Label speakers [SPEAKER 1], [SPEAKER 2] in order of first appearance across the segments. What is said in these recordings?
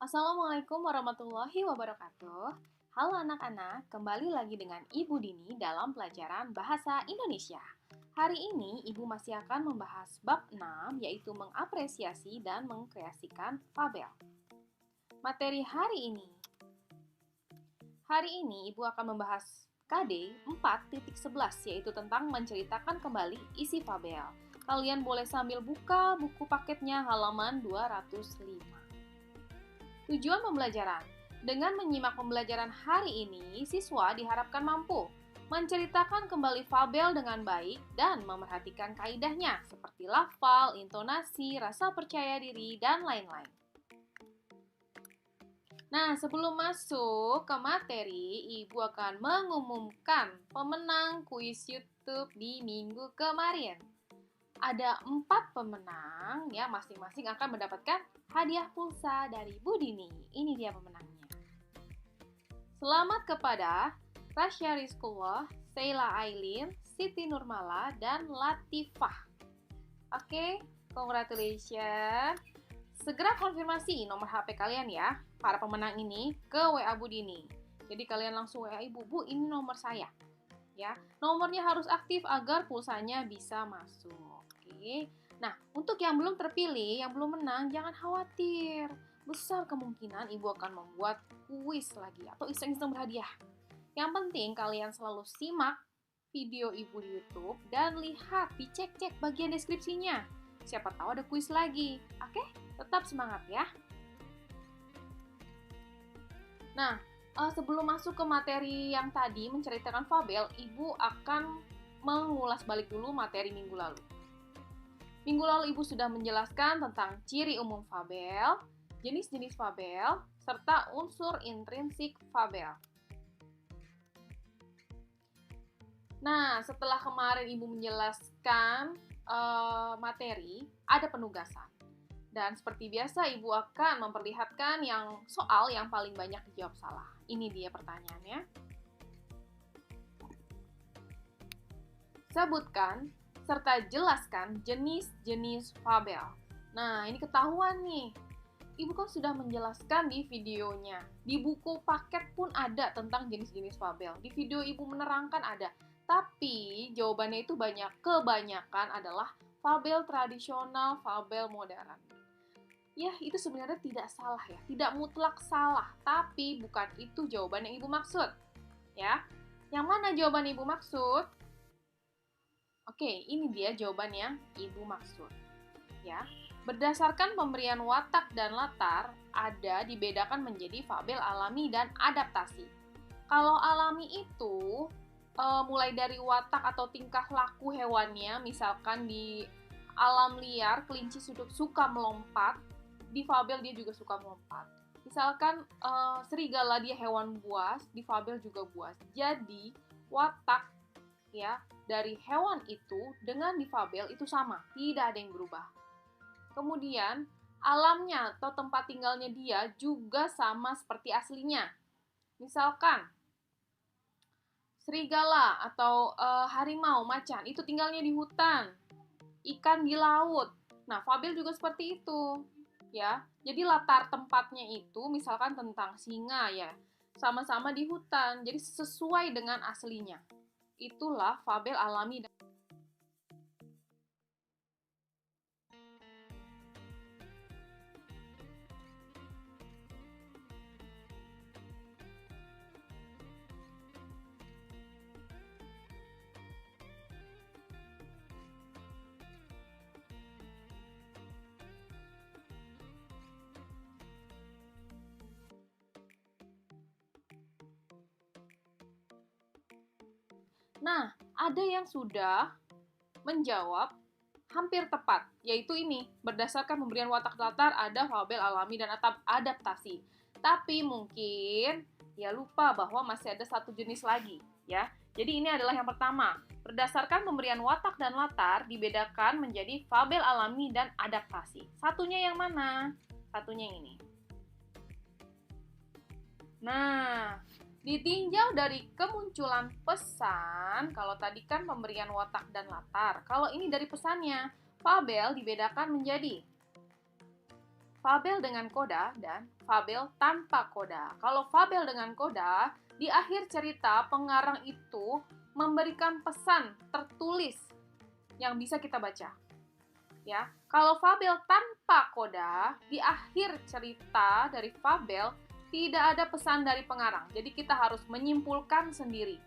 [SPEAKER 1] Assalamualaikum warahmatullahi wabarakatuh. Halo anak-anak, kembali lagi dengan Ibu Dini dalam pelajaran Bahasa Indonesia. Hari ini Ibu masih akan membahas bab 6, yaitu mengapresiasi dan mengkreasikan fabel. Materi hari ini. Hari ini Ibu akan membahas KD 4.11, yaitu tentang menceritakan kembali isi fabel. Kalian boleh sambil buka buku paketnya halaman 205. Tujuan pembelajaran. Dengan menyimak pembelajaran hari ini, siswa diharapkan mampu menceritakan kembali fabel dengan baik dan memerhatikan kaidahnya seperti lafal, intonasi, rasa percaya diri, dan lain-lain. Nah, sebelum masuk ke materi, Ibu akan mengumumkan pemenang kuis YouTube di minggu kemarin. Ada 4 pemenang, ya, masing-masing akan mendapatkan hadiah pulsa dari Bu Dini. Ini dia pemenangnya. Selamat kepada Tasya Rizkullah, Sheila Ailin, Siti Nurmala, dan Latifah. Oke, congratulations. Segera konfirmasi nomor HP kalian ya, para pemenang ini ke WA Bu Dini. Jadi kalian langsung WA Ibu, Bu, ini nomor saya. Ya, nomornya harus aktif agar pulsanya bisa masuk. Oke. Nah, untuk yang belum terpilih, yang belum menang, jangan khawatir. Besar kemungkinan Ibu akan membuat kuis lagi atau iseng-iseng berhadiah. Yang penting kalian selalu simak video Ibu di YouTube dan lihat, dicek-cek bagian deskripsinya. Siapa tahu ada kuis lagi. Oke, tetap semangat ya. Nah, sebelum masuk ke materi yang tadi menceritakan fabel, Ibu akan mengulas balik dulu materi minggu lalu. Minggu lalu Ibu sudah menjelaskan tentang ciri umum fabel, jenis-jenis fabel, serta unsur intrinsik fabel. Nah, setelah kemarin Ibu menjelaskan materi, ada penugasan. Dan seperti biasa, Ibu akan memperlihatkan soal yang paling banyak dijawab salah. Ini dia pertanyaannya. Sebutkan serta jelaskan jenis-jenis fabel. Nah, ini ketahuan nih. Ibu kan sudah menjelaskan di videonya. Di buku paket pun ada tentang jenis-jenis fabel. Di video Ibu menerangkan ada. Tapi jawabannya itu kebanyakan adalah fabel tradisional, fabel modern. Ya, itu sebenarnya tidak salah ya. Tidak mutlak salah. Tapi bukan itu jawaban yang Ibu maksud. Ya. Yang mana jawaban Ibu maksud? Oke, ini dia jawaban yang Ibu maksud. Ya, berdasarkan pemberian watak dan latar, ada dibedakan menjadi fabel alami dan adaptasi. Kalau alami itu mulai dari watak atau tingkah laku hewannya, misalkan di alam liar kelinci suka melompat, di fabel dia juga suka melompat. Misalkan serigala dia hewan buas, di fabel juga buas. Jadi watak ya dari hewan itu dengan di fabel itu sama, tidak ada yang berubah. Kemudian alamnya atau tempat tinggalnya dia juga sama seperti aslinya. Misalkan serigala atau harimau, macan itu tinggalnya di hutan, ikan di laut. Nah, fabel juga seperti itu, ya. Jadi latar tempatnya itu misalkan tentang singa ya, sama-sama di hutan, jadi sesuai dengan aslinya. Itulah fabel alami. Nah, ada yang sudah menjawab hampir tepat, yaitu ini. Berdasarkan pemberian watak latar, ada fabel alami dan adaptasi. Tapi mungkin ya lupa bahwa masih ada satu jenis lagi, ya. Jadi ini adalah yang pertama. Berdasarkan pemberian watak dan latar, dibedakan menjadi fabel alami dan adaptasi. Satunya yang mana? Satunya yang ini. Nah, ditinjau dari kemunculan pesan, kalau tadi kan pemberian watak dan latar. Kalau ini dari pesannya, fabel dibedakan menjadi fabel dengan koda dan fabel tanpa koda. Kalau fabel dengan koda, di akhir cerita pengarang itu memberikan pesan tertulis yang bisa kita baca. Ya, kalau fabel tanpa koda, di akhir cerita dari fabel tidak ada pesan dari pengarang. Jadi kita harus menyimpulkan sendiri.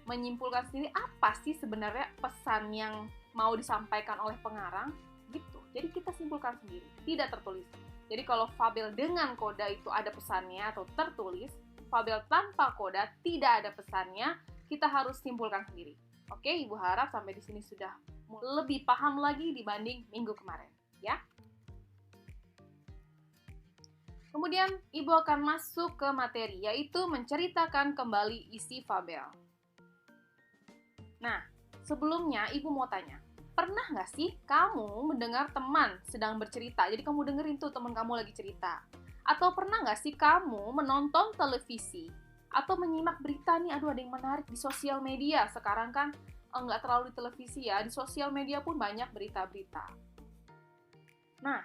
[SPEAKER 1] Menyimpulkan sendiri apa sih sebenarnya pesan yang mau disampaikan oleh pengarang gitu. Jadi kita simpulkan sendiri, tidak tertulis. Jadi kalau fabel dengan koda itu ada pesannya atau tertulis, fabel tanpa koda tidak ada pesannya, kita harus simpulkan sendiri. Oke, Ibu harap sampai di sini sudah lebih paham lagi dibanding minggu kemarin, ya. Kemudian Ibu akan masuk ke materi, yaitu menceritakan kembali isi fabel. Nah, sebelumnya Ibu mau tanya, pernah nggak sih kamu mendengar teman sedang bercerita? Jadi kamu dengerin tuh teman kamu lagi cerita. Atau pernah nggak sih kamu menonton televisi atau menyimak berita nih, aduh ada yang menarik di sosial media. Sekarang kan nggak terlalu di televisi ya, di sosial media pun banyak berita-berita. Nah,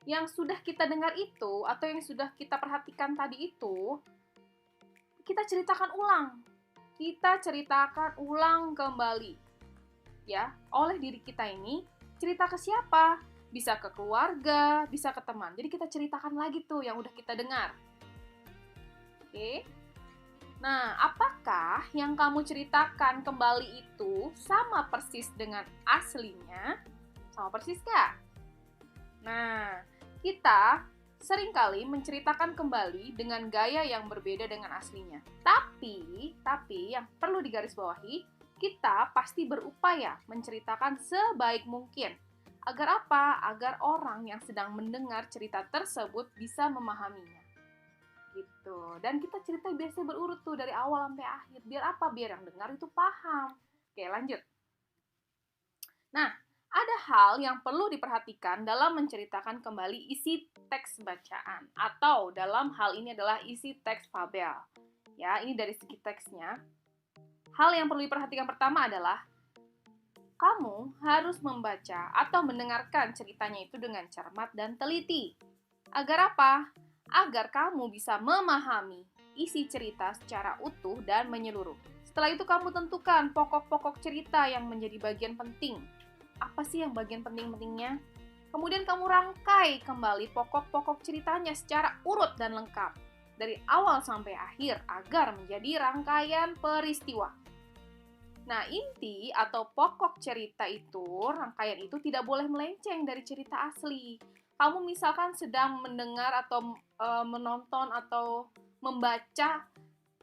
[SPEAKER 1] yang sudah kita dengar itu atau yang sudah kita perhatikan tadi itu, kita ceritakan ulang. Kita ceritakan ulang kembali. Ya, oleh diri kita ini, cerita ke siapa? Bisa ke keluarga, bisa ke teman. Jadi kita ceritakan lagi tuh yang udah kita dengar. Oke. Nah, apakah yang kamu ceritakan kembali itu sama persis dengan aslinya? Sama persis nggak? Nah, kita seringkali menceritakan kembali dengan gaya yang berbeda dengan aslinya. Tapi yang perlu digarisbawahi, kita pasti berupaya menceritakan sebaik mungkin. Agar apa? Agar orang yang sedang mendengar cerita tersebut bisa memahaminya. Gitu. Dan kita cerita biasanya berurut tuh dari awal sampai akhir. Biar apa? Biar yang dengar itu paham. Oke, lanjut. Nah, ada hal yang perlu diperhatikan dalam menceritakan kembali isi teks bacaan. Atau dalam hal ini adalah isi teks fabel. Ya, ini dari segi teksnya. Hal yang perlu diperhatikan pertama adalah kamu harus membaca atau mendengarkan ceritanya itu dengan cermat dan teliti. Agar apa? Agar kamu bisa memahami isi cerita secara utuh dan menyeluruh. Setelah itu kamu tentukan pokok-pokok cerita yang menjadi bagian penting. Apa sih yang bagian penting-pentingnya? Kemudian kamu rangkai kembali pokok-pokok ceritanya secara urut dan lengkap. Dari awal sampai akhir agar menjadi rangkaian peristiwa. Nah, inti atau pokok cerita itu, rangkaian itu tidak boleh melenceng dari cerita asli. Kamu misalkan sedang mendengar atau menonton atau membaca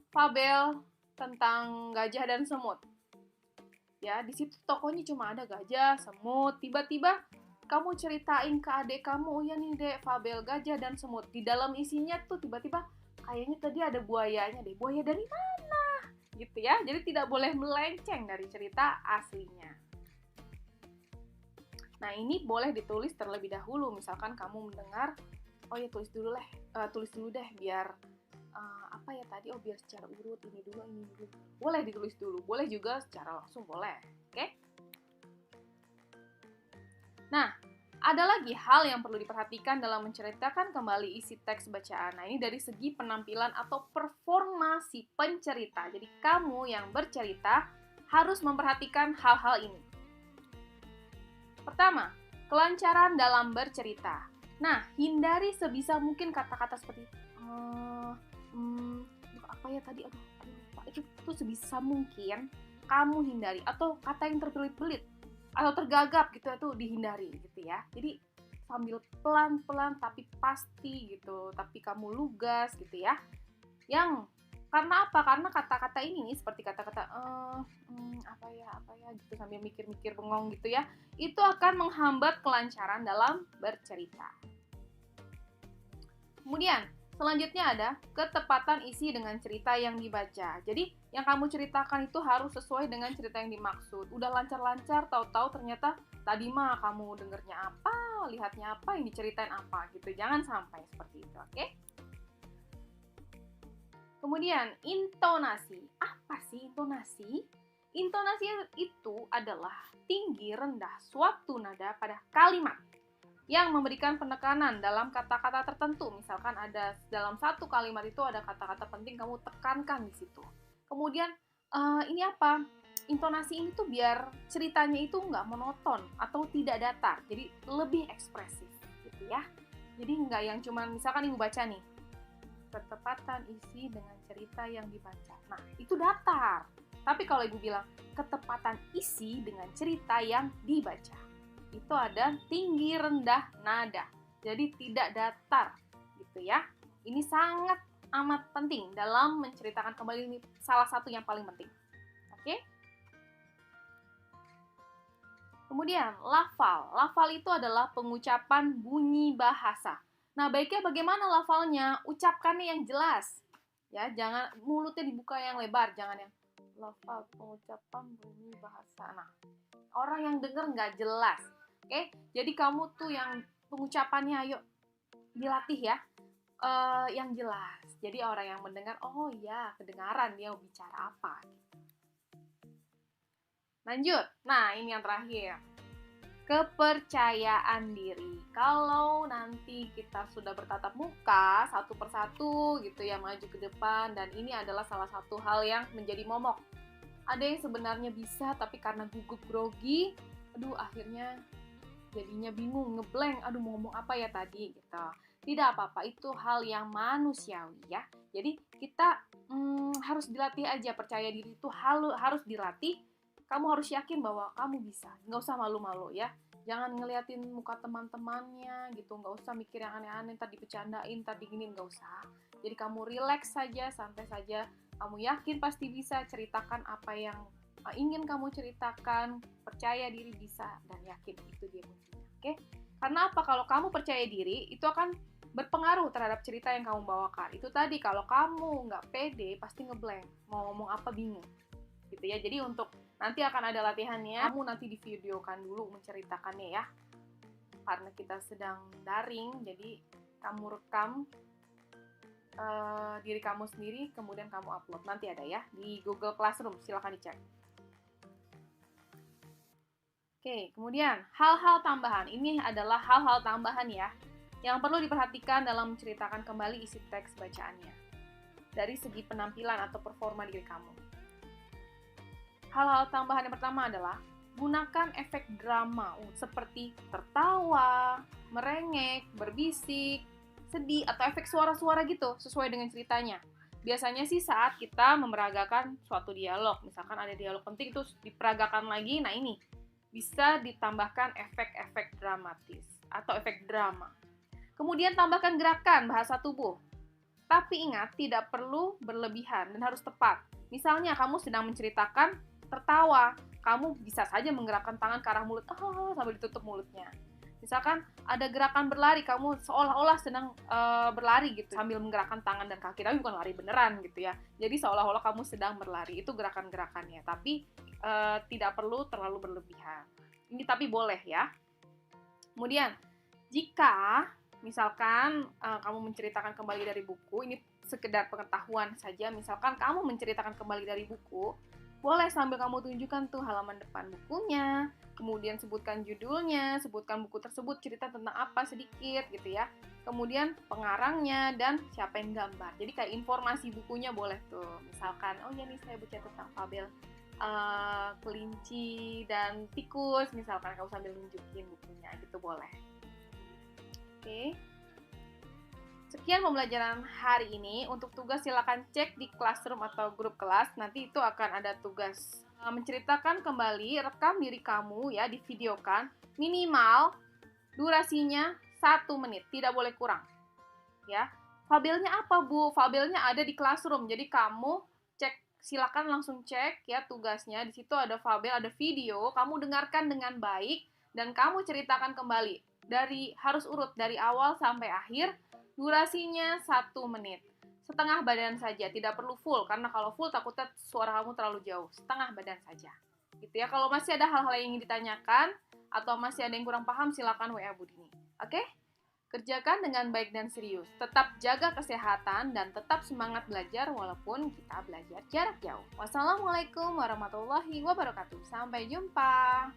[SPEAKER 1] fabel tentang gajah dan semut. Ya, di situ tokonya cuma ada gajah, semut. Tiba-tiba kamu ceritain ke adik kamu, oh ya nih dek, fabel gajah dan semut. Di dalam isinya tuh tiba-tiba kayaknya tadi ada buayanya deh. Buaya dari mana? Gitu ya. Jadi tidak boleh melenceng dari cerita aslinya. Nah, ini boleh ditulis terlebih dahulu. Misalkan kamu mendengar, oh ya tulis dulu deh biar apa ya tadi, oh biar secara urut ini dulu. Boleh ditulis dulu, boleh juga secara langsung boleh. Oke? Nah, ada lagi hal yang perlu diperhatikan dalam menceritakan kembali isi teks bacaan. Nah, ini dari segi penampilan atau performa si pencerita. Jadi, kamu yang bercerita harus memperhatikan hal-hal ini. Pertama, kelancaran dalam bercerita. Nah, hindari sebisa mungkin kata-kata seperti apa ya tadi, aduh itu sebisa mungkin kamu hindari, atau kata yang terbelit-belit atau tergagap gitu itu dihindari gitu ya. Jadi sambil pelan-pelan tapi pasti gitu, tapi kamu lugas gitu ya. Yang karena apa? Karena kata-kata ini nih seperti kata-kata apa ya gitu sambil mikir-mikir bengong gitu ya. Itu akan menghambat kelancaran dalam bercerita. Kemudian selanjutnya ada ketepatan isi dengan cerita yang dibaca. Jadi yang kamu ceritakan itu harus sesuai dengan cerita yang dimaksud. Udah lancar-lancar, tahu-tahu ternyata tadi mah kamu dengernya apa, lihatnya apa, yang diceritain apa gitu. Jangan sampai seperti itu, oke? Kemudian intonasi. Apa sih intonasi? Intonasi itu adalah tinggi rendah suatu nada pada kalimat. yang memberikan penekanan dalam kata-kata tertentu. Misalkan ada dalam satu kalimat itu ada kata-kata penting, kamu tekankan di situ. Kemudian ini apa? Intonasi ini tuh biar ceritanya itu nggak monoton atau tidak datar, jadi lebih ekspresif gitu ya. Jadi nggak yang cuman misalkan ibu baca nih, ketepatan isi dengan cerita yang dibaca. Nah, itu datar. Tapi kalau ibu bilang ketepatan isi dengan cerita yang dibaca, itu ada tinggi rendah nada. Jadi tidak datar gitu ya. Ini sangat amat penting dalam menceritakan kembali, ini salah satu yang paling penting. Oke? Kemudian, lafal. Lafal itu adalah pengucapan bunyi bahasa. Nah, baiknya bagaimana lafalnya? Ucapkannya yang jelas. Ya, jangan mulutnya dibuka yang lebar, jangan yang lafal pengucapan bunyi bahasa. Nah, orang yang dengar nggak jelas. Oke? Jadi kamu tuh yang pengucapannya ayo dilatih ya. Yang jelas. Jadi orang yang mendengar, oh ya, kedengaran dia bicara apa. Lanjut. Nah, ini yang terakhir. Kepercayaan diri. Kalau nanti kita sudah bertatap muka satu persatu gitu ya, maju ke depan, dan ini adalah salah satu hal yang menjadi momok. Ada yang sebenarnya bisa tapi karena gugup grogi, aduh akhirnya jadinya bingung, ngeblank, aduh mau ngomong apa ya tadi gitu. Tidak apa-apa, itu hal yang manusiawi ya. Jadi kita harus dilatih aja, percaya diri itu harus dilatih. Kamu harus yakin bahwa kamu bisa, nggak usah malu-malu ya. Jangan ngeliatin muka teman-temannya gitu, nggak usah mikir yang aneh-aneh, ntar dibecandain, ntar diginin, nggak usah. Jadi kamu relax saja, santai saja, kamu yakin pasti bisa, ceritakan apa yang ingin kamu ceritakan, percaya diri bisa, dan yakin, itu dia kuncinya, oke? Karena apa? Kalau kamu percaya diri, itu akan berpengaruh terhadap cerita yang kamu bawakan. Itu tadi, kalau kamu nggak pede, pasti ngeblank, mau ngomong apa bingung, gitu ya. Jadi untuk nanti akan ada latihannya, kamu nanti divideokan dulu menceritakannya ya. Karena kita sedang daring, jadi kamu rekam diri kamu sendiri, kemudian kamu upload. Nanti ada ya, di Google Classroom, silahkan dicek. Oke, kemudian hal-hal tambahan. Ini adalah hal-hal tambahan ya, yang perlu diperhatikan dalam menceritakan kembali isi teks bacaannya. Dari segi penampilan atau performa diri kamu. Hal-hal tambahan yang pertama adalah gunakan efek drama seperti tertawa, merengek, berbisik, sedih, atau efek suara-suara gitu sesuai dengan ceritanya. Biasanya sih saat kita memeragakan suatu dialog, misalkan ada dialog penting terus diperagakan lagi, nah ini bisa ditambahkan efek-efek dramatis atau efek drama. Kemudian tambahkan gerakan bahasa tubuh. Tapi ingat, tidak perlu berlebihan dan harus tepat. Misalnya kamu sedang menceritakan tertawa, kamu bisa saja menggerakkan tangan ke arah mulut, sambil ditutup mulutnya. Misalkan ada gerakan berlari, kamu seolah-olah sedang berlari gitu, sambil menggerakkan tangan dan kaki, tapi bukan lari beneran gitu ya. Jadi seolah-olah kamu sedang berlari, itu gerakan-gerakannya, tapi tidak perlu terlalu berlebihan. Ini tapi boleh ya. Kemudian, jika misalkan kamu menceritakan kembali dari buku, ini sekedar pengetahuan saja, misalkan kamu menceritakan kembali dari buku, boleh sambil kamu tunjukkan tuh halaman depan bukunya, kemudian sebutkan judulnya, sebutkan buku tersebut cerita tentang apa sedikit gitu ya. Kemudian pengarangnya dan siapa yang gambar. Jadi kayak informasi bukunya boleh tuh. Misalkan, oh ya nih saya baca tentang fabel kelinci dan tikus, misalkan kamu sambil nunjukin bukunya, gitu boleh. Oke. Sekian pembelajaran hari ini. Untuk tugas silakan cek di Classroom atau grup kelas. Nanti itu akan ada tugas menceritakan kembali, rekam diri kamu ya, divideokan. Minimal durasinya 1 menit, tidak boleh kurang. Ya. Fabelnya apa, Bu? Fabelnya ada di Classroom. Jadi kamu silakan langsung cek ya tugasnya. Di situ ada fabel, ada video. Kamu dengarkan dengan baik dan kamu ceritakan kembali. Harus urut dari awal sampai akhir. Durasinya 1 menit. Setengah badan saja, tidak perlu full. Karena kalau full takutnya suara kamu terlalu jauh. Setengah badan saja. Gitu ya. Kalau masih ada hal-hal yang ingin ditanyakan, atau masih ada yang kurang paham, silakan WA Budini. Oke? Kerjakan dengan baik dan serius. Tetap jaga kesehatan dan tetap semangat belajar walaupun kita belajar jarak jauh. Wassalamualaikum warahmatullahi wabarakatuh. Sampai jumpa.